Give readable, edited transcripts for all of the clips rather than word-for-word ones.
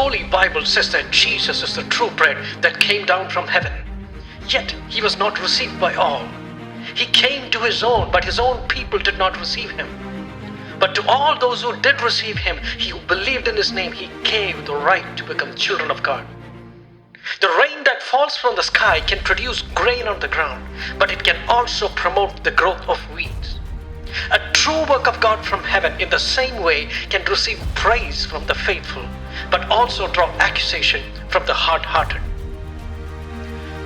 Holy Bible says that Jesus is the true bread that came down from heaven. Yet he was not received by all. He came to his own, but his own people did not receive him. But to all those who did receive him, he who believed in his name, he gave the right to become children of God. The rain that falls from the sky can produce grain on the ground, but it can also promote the growth of weeds. A true work of God from heaven in the same way can receive praise from the faithful, but also draw accusation from the hard-hearted.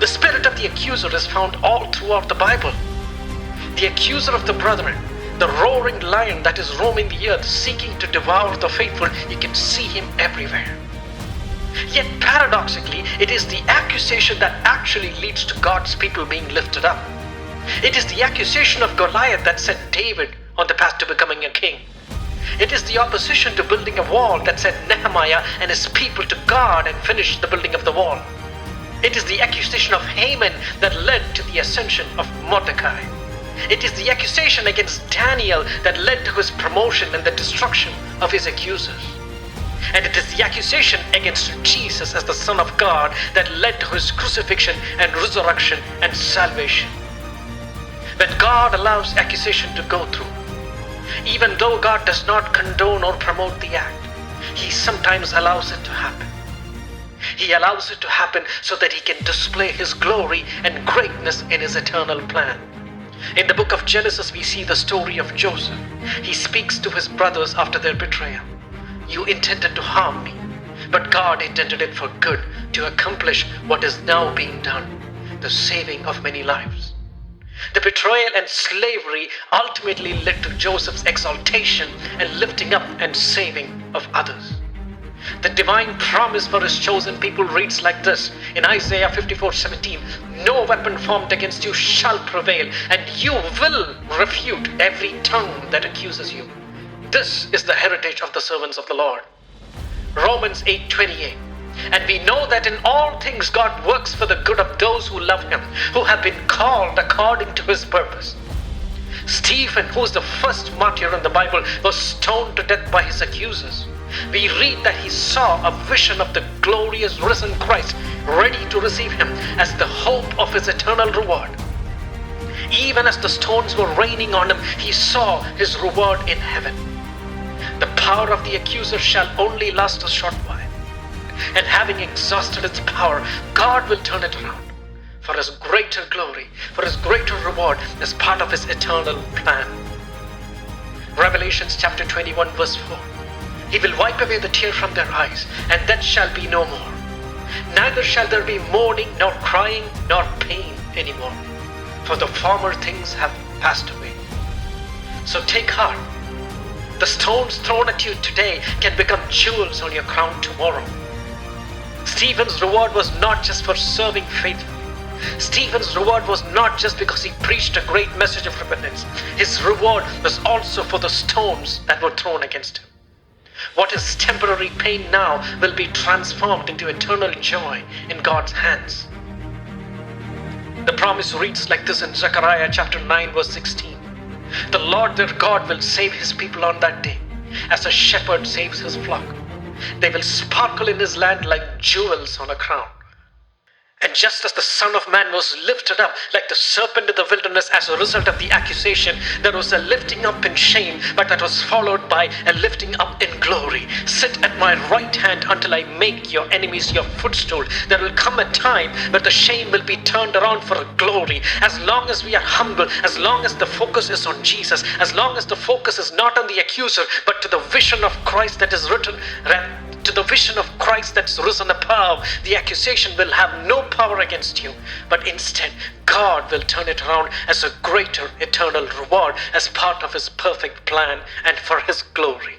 The spirit of the accuser is found all throughout the Bible. The accuser of the brethren, the roaring lion that is roaming the earth seeking to devour the faithful, you can see him everywhere. Yet paradoxically, it is the accusation that actually leads to God's people being lifted up. It is the accusation of Goliath that set David on the path to becoming a king. It is the opposition to building a wall that set Nehemiah and his people to God and finished the building of the wall. It is the accusation of Haman that led to the ascension of Mordecai. It is the accusation against Daniel that led to his promotion and the destruction of his accusers. And it is the accusation against Jesus as the Son of God that led to his crucifixion and resurrection and salvation. When God allows accusation to go through, even though God does not condone or promote the act, he sometimes allows it to happen. He allows it to happen so that he can display his glory and greatness in his eternal plan. In the book of Genesis, we see the story of Joseph. He speaks to his brothers after their betrayal. You intended to harm me, but God intended it for good to accomplish what is now being done, the saving of many lives. The betrayal and slavery ultimately led to Joseph's exaltation and lifting up and saving of others. The divine promise for his chosen people reads like this in Isaiah 54:17. No weapon formed against you shall prevail, and you will refute every tongue that accuses you. This is the heritage of the servants of the Lord. Romans 8:28. And we know that in all things God works for the good of those who love him, who have been called according to his purpose. Stephen, who is the first martyr in the Bible, was stoned to death by his accusers. We read that he saw a vision of the glorious risen Christ ready to receive him as the hope of his eternal reward. Even as the stones were raining on him, he saw his reward in heaven. The power of the accuser shall only last a short while, and having exhausted its power, God will turn it around for his greater glory, for his greater reward as part of his eternal plan. Revelations chapter 21 verse 4. He will wipe away the tear from their eyes, and death shall be no more. Neither shall there be mourning, nor crying, nor pain anymore, for the former things have passed away. So take heart. The stones thrown at you today can become jewels on your crown tomorrow. Stephen's reward was not just for serving faithfully. Stephen's reward was not just because he preached a great message of repentance. His reward was also for the stones that were thrown against him. What is temporary pain now will be transformed into eternal joy in God's hands. The promise reads like this in Zechariah chapter 9 verse 16. The Lord their God will save his people on that day, as a shepherd saves his flock. They will sparkle in his land like jewels on a crown. And just as the Son of Man was lifted up like the serpent in the wilderness as a result of the accusation, there was a lifting up in shame, but that was followed by a lifting up in glory. Sit at my right hand until I make your enemies your footstool. There will come a time where the shame will be turned around for a glory. As long as we are humble, as long as the focus is on Jesus, as long as the focus is not on the accuser, but to the vision of Christ that is written, to the vision of Christ that's risen above, the accusation will have no power against you, but instead God will turn it around as a greater eternal reward as part of his perfect plan and for his glory.